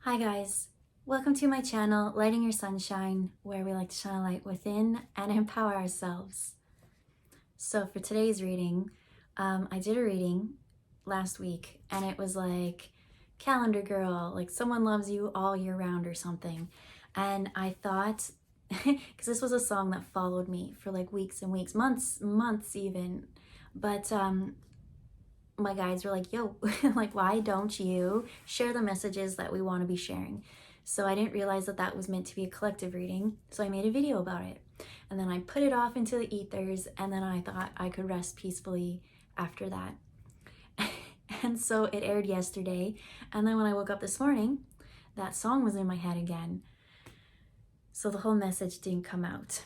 Hi guys, welcome to my channel, Lighting Your Sunshine, where we like to shine a light within and empower ourselves. So for today's reading, I did a reading last week and it was like, calendar girl, like someone loves you all year round or something. And I thought, because this was a song that followed me for like weeks and weeks, months even, but my guides were like, yo, like, why don't you share the messages that we want to be sharing? So I didn't realize that that was meant to be a collective reading. So I made a video about it. And then I put it off into the ethers. And then I thought I could rest peacefully after that. And so it aired yesterday. And then when I woke up this morning, that song was in my head again. So the whole message didn't come out.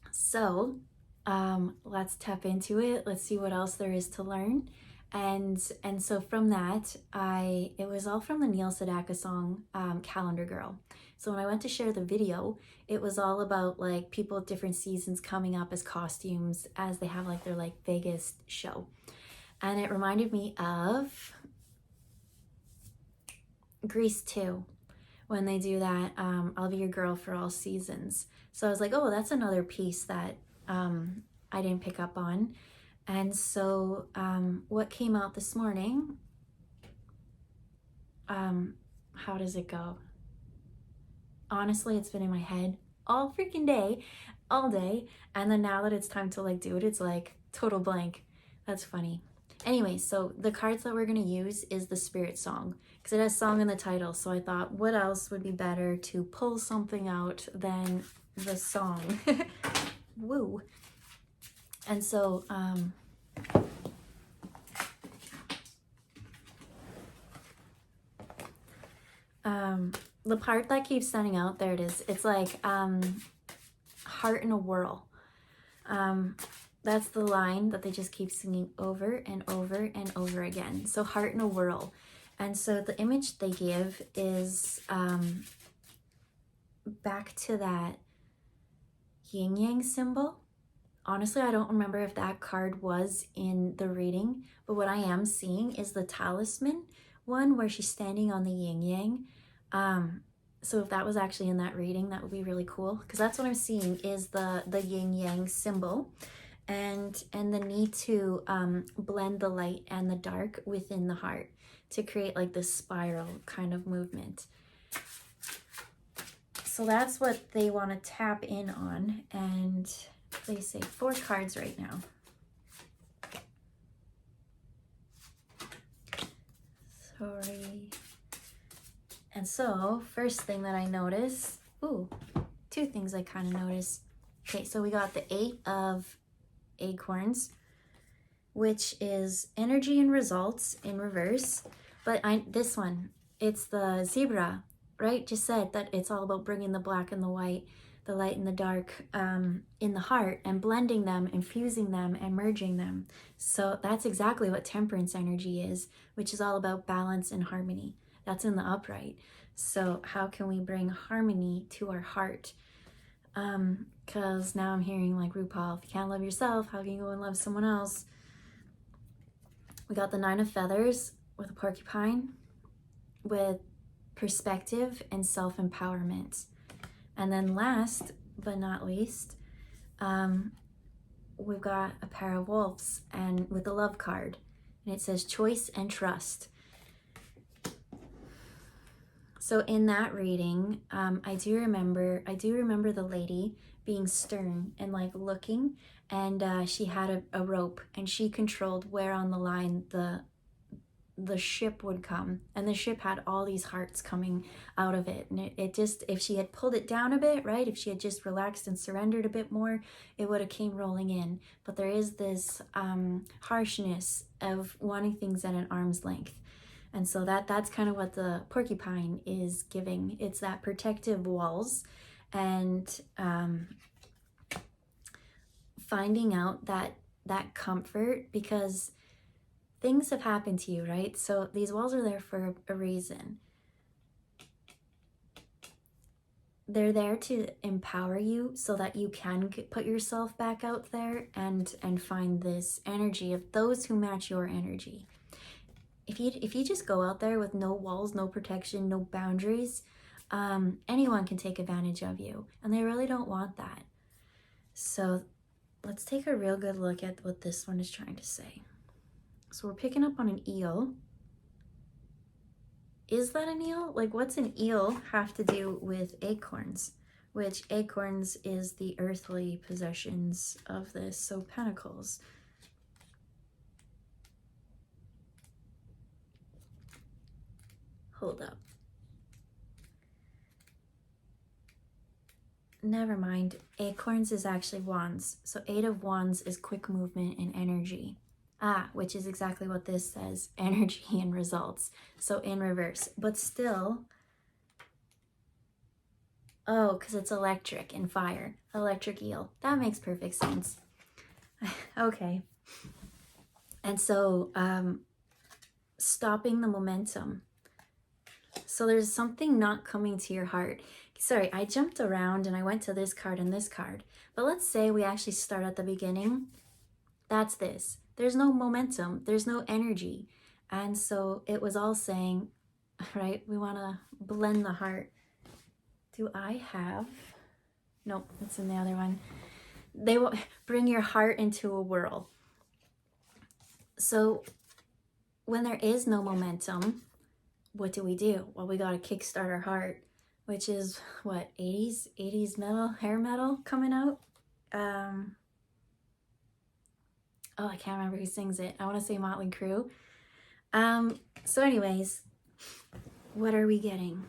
So let's tap into it. Let's see what else there is to learn. And so from that, it was all from the Neil Sedaka song, Calendar Girl. So when I went to share the video, it was all about like people at different seasons coming up as costumes as they have like their like Vegas show. And it reminded me of Grease 2, when they do that, I'll be your girl for all seasons. So I was like, oh, that's another piece that I didn't pick up on. And so what came out this morning, how does it go? Honestly, it's been in my head all freaking day, all day. And then now that it's time to like do it, it's like total blank. That's funny. Anyway, so the cards that we're going to use is the Spirit Song, because it has song in the title. So I thought, what else would be better to pull something out than the song? Woo. And so, the part that keeps standing out, there it is. It's like, heart in a whirl. That's the line that they just keep singing over and over and over again. So heart in a whirl. And so the image they give is back to that yin yang symbol. Honestly, I don't remember if that card was in the reading, but what I am seeing is the talisman one where she's standing on the yin yang. So if that was actually in that reading, that would be really cool, because that's what I'm seeing is the yin yang symbol. And the need to blend the light and the dark within the heart to create like this spiral kind of movement. So that's what they want to tap in on, and they say 4 cards right now. Sorry. And so first thing that I notice, 2 things I kind of notice. Okay, so we got the 8 of acorns, which is energy and results in reverse. But this one, it's the zebra, right? Just said that it's all about bringing the black and the white, the light and the dark in the heart, and blending them, infusing them, and merging them. So that's exactly what temperance energy is, which is all about balance and harmony. That's in the upright. So how can we bring harmony to our heart? Because now I'm hearing like RuPaul, if you can't love yourself, how can you go and love someone else? We got the 9 of feathers with a porcupine, with perspective and self-empowerment. And then last but not least, we've got a pair of wolves and with the love card, and it says choice and trust. So in that reading, I do remember the lady being stern and like looking, and she had a rope, and she controlled where on the line the ship would come, and the ship had all these hearts coming out of it, and it just, if she had pulled it down a bit, right, if she had just relaxed and surrendered a bit more, it would have came rolling in. But there is this harshness of wanting things at an arm's length. And so that's kind of what the porcupine is giving. It's that protective walls, and finding out that comfort, because things have happened to you, right? So these walls are there for a reason. They're there to empower you so that you can put yourself back out there and find this energy of those who match your energy. if you just go out there with no walls, no protection, no boundaries, anyone can take advantage of you, and they really don't want that. So let's take a real good look at what this one is trying to say. So we're picking up on an eel. Is that an eel? Like, what's an eel have to do with acorns? Which acorns is the earthly possessions of this, so pentacles. Hold up. Never mind. Acorns is actually wands. So 8 of wands is quick movement and energy. Which is exactly what this says. Energy and results. So in reverse. But still... Oh, because it's electric and fire. Electric eel. That makes perfect sense. Okay. And so, stopping the momentum. So there's something not coming to your heart. Sorry, I jumped around and I went to this card and this card. But let's say we actually start at the beginning. That's this. There's no momentum. There's no energy. And so it was all saying, right, we want to blend the heart. Do I have... Nope, that's in the other one. They will bring your heart into a whirl. So when there is no momentum, what do? Well, we got to kickstart our heart, which is what, 80s metal, hair metal coming out. Oh, I can't remember who sings it. I want to say Motley Crue. So anyways, what are we getting?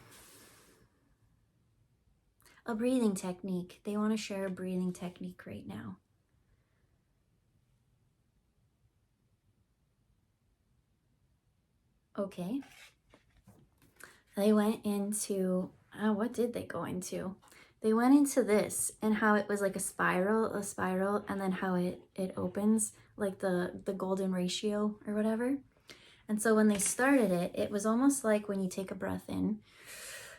A breathing technique. They want to share a breathing technique right now. Okay. They went into, what did they go into? They went into this and how it was like a spiral, and then how it opens, like the golden ratio or whatever. And so when they started it, it was almost like when you take a breath in,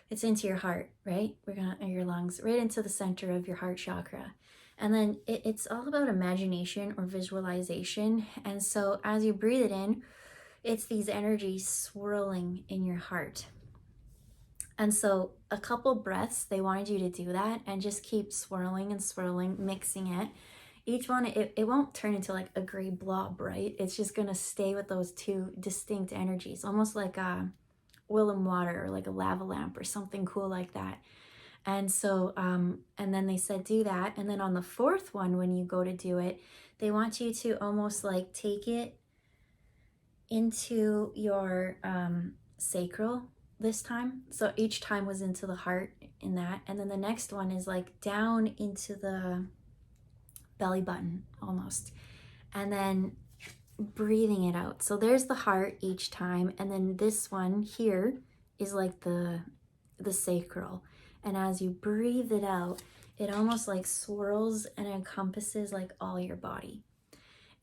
it's into your heart, right? Your lungs, right into the center of your heart chakra. And then it's all about imagination or visualization. And so as you breathe it in, it's these energies swirling in your heart. And so a couple breaths, they wanted you to do that and just keep swirling and swirling, mixing it. Each one, it won't turn into like a gray blob, right? It's just going to stay with those two distinct energies, almost like oil and water or like a lava lamp or something cool like that. And so, and then they said do that. And then on the fourth one, when you go to do it, they want you to almost like take it into your sacral this time. So each time was into the heart in that. And then the next one is like down into the belly button almost. And then breathing it out. So there's the heart each time. And then this one here is like the sacral. And as you breathe it out, it almost like swirls and encompasses like all your body.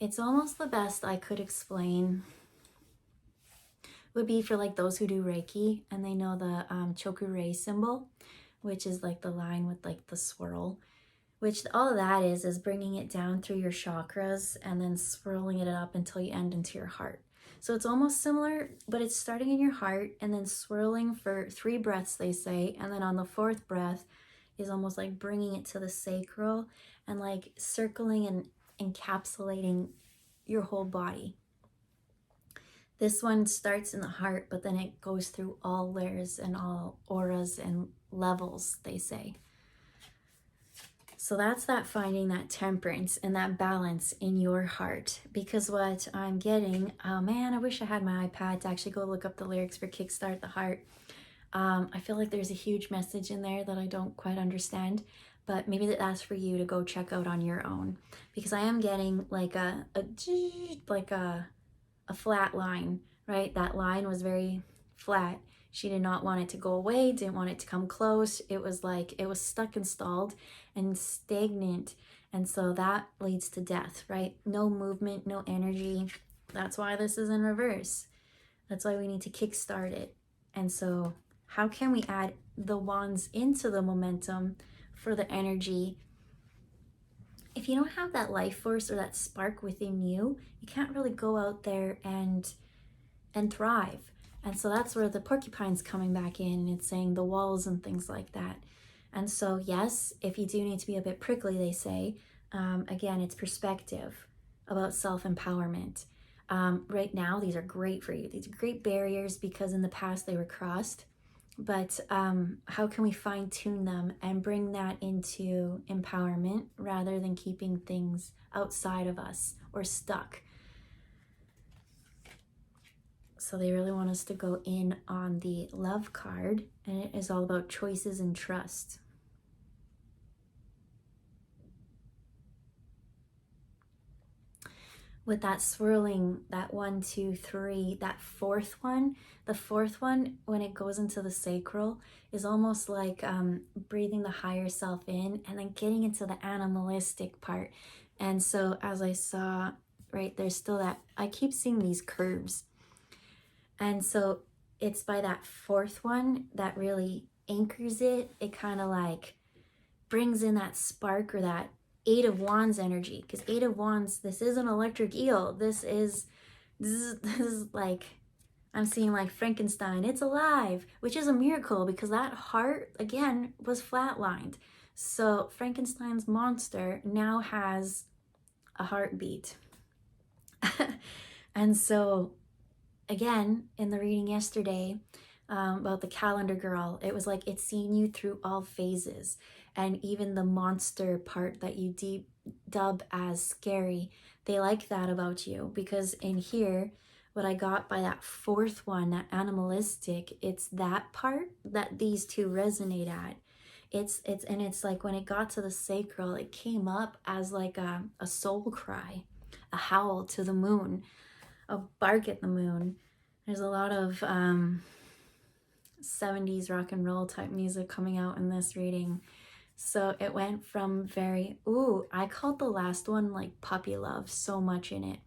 It's almost the best I could explain would be for like those who do Reiki and they know the Chokurei symbol, which is like the line with like the swirl, which all of that is bringing it down through your chakras and then swirling it up until you end into your heart. So it's almost similar, but it's starting in your heart and then swirling for 3 breaths, they say. And then on the 4th breath is almost like bringing it to the sacral and like circling and encapsulating your whole body. This one starts in the heart, but then it goes through all layers and all auras and levels, they say. So that's that finding that temperance and that balance in your heart. Because what I'm getting, oh man, I wish I had my iPad to actually go look up the lyrics for Kickstart the Heart. I feel like there's a huge message in there that I don't quite understand, but maybe that's for you to go check out on your own. Because I am getting like a flat line, right? That line was very flat. She did not want it to go away, didn't want it to come close. It was like it was stuck and stalled and stagnant. And so that leads to death, right? No movement, no energy. That's why this is in reverse. That's why we need to kickstart it. And so how can we add the wands into the momentum for the energy? If you don't have that life force or that spark within you, you can't really go out there and and thrive. And so that's where the porcupine's coming back in, and it's saying the walls and things like that. And so yes, if you do need to be a bit prickly, they say, again, it's perspective about self-empowerment. Right now, these are great for you. These are great barriers because in the past they were crossed. But how can we fine tune them and bring that into empowerment rather than keeping things outside of us or stuck? So they really want us to go in on the love card, and it is all about choices and trust. With that swirling, that 1, 2, 3, that fourth one, the fourth one, when it goes into the sacral, is almost like breathing the higher self in and then getting into the animalistic part. And so as I saw, right, there's still that, I keep seeing these curves. And so it's by that fourth one that really anchors it. It kind of like brings in that spark or that 8 of Wands energy, because 8 of Wands, this is an electric eel. This is like, I'm seeing like Frankenstein, it's alive, which is a miracle because that heart, again, was flatlined. So Frankenstein's monster now has a heartbeat. And so, again, in the reading yesterday about the calendar girl, it was like it's seen you through all phases. And even the monster part that you dub as scary, they like that about you, because in here, what I got by that fourth one, that animalistic, it's that part that these two resonate at. It's like when it got to the sacral, it came up as like a soul cry, a howl to the moon, a bark at the moon. There's a lot of 70s rock and roll type music coming out in this reading. So it went from very, I called the last one like puppy love, so much in it.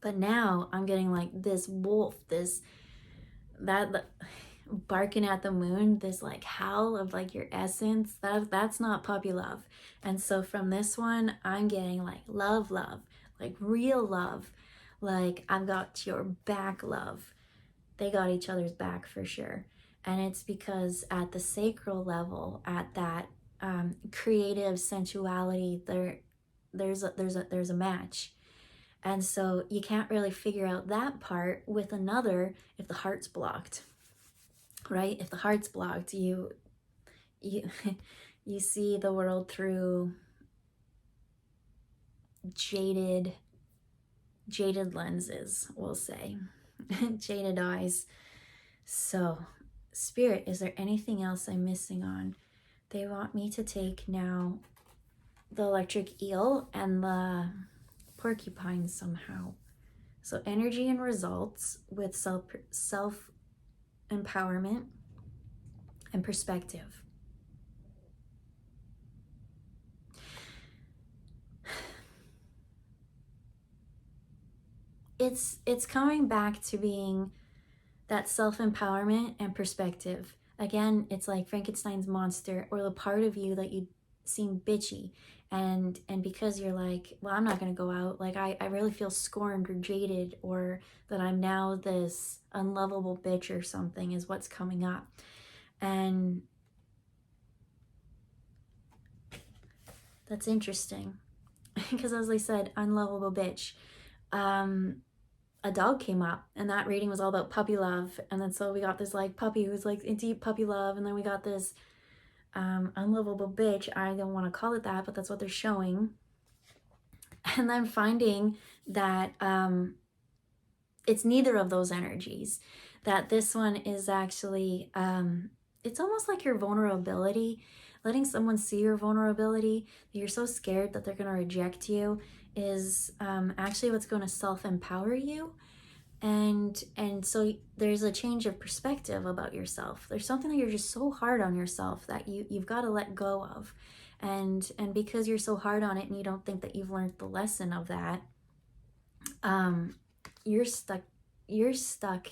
But now I'm getting like this wolf, that barking at the moon, this like howl of like your essence, that's not puppy love. And so from this one, I'm getting like love, like real love, like I've got your back love. They got each other's back for sure. And it's because at the sacral level, at that creative sensuality, there's a match. And so you can't really figure out that part with another if the heart's blocked, right? If the heart's blocked, you see the world through jaded lenses, we'll say, jaded eyes. So, Spirit, is there anything else I'm missing on? They want me to take now the electric eel and the porcupine somehow. So energy and results with self-empowerment and perspective. It's coming back to being that self-empowerment and perspective. Again, it's like Frankenstein's monster, or the part of you that you seem bitchy, and because you're like, well, I'm not gonna go out, like I really feel scorned or jaded, or that I'm now this unlovable bitch or something is what's coming up. And that's interesting because, as I said, unlovable bitch. A dog came up, and that reading was all about puppy love, and then so we got this like puppy who's like in deep puppy love, and then we got this unlovable bitch. I don't want to call it that, but that's what they're showing. And then finding that it's neither of those energies, that this one is actually it's almost like your vulnerability, letting someone see your vulnerability, that you're so scared that they're going to reject you, is actually what's going to self-empower you. And so there's a change of perspective about yourself. There's something that you're just so hard on yourself that you've got to let go of. And because you're so hard on it and you don't think that you've learned the lesson of that, you're stuck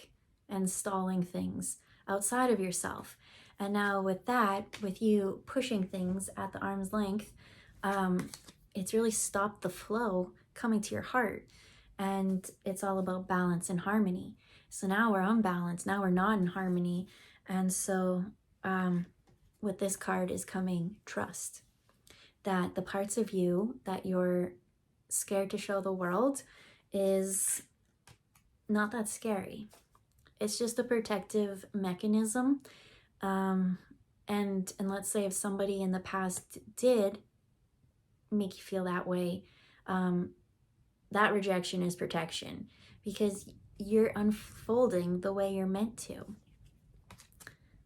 and stalling things outside of yourself. And now with that, with you pushing things at the arm's length, it's really stopped the flow coming to your heart. and it's all about balance and harmony. So now we're unbalanced, now we're not in harmony. And so with this card is coming trust, that the parts of you that you're scared to show the world is not that scary. It's just a protective mechanism. And let's say if somebody in the past did make you feel that way, that rejection is protection, because you're unfolding the way you're meant to.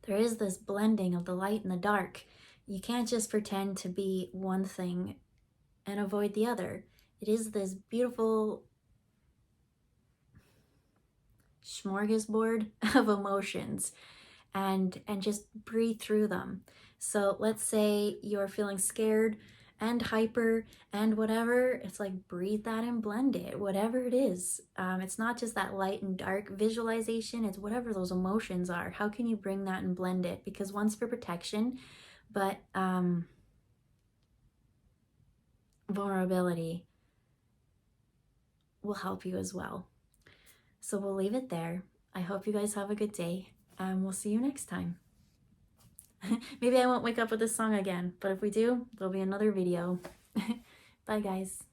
There is this blending of the light and the dark. You can't just pretend to be one thing and avoid the other. It is this beautiful smorgasbord of emotions, and just breathe through them. So let's say you're feeling scared and hyper and whatever, it's like breathe that and blend it, whatever it is. It's not just that light and dark visualization, it's whatever those emotions are. How can you bring that and blend it? Because one's for protection, but vulnerability will help you as well. So we'll leave it there. I hope you guys have a good day, and we'll see you next time. Maybe I won't wake up with this song again, but if we do, there'll be another video. Bye, guys.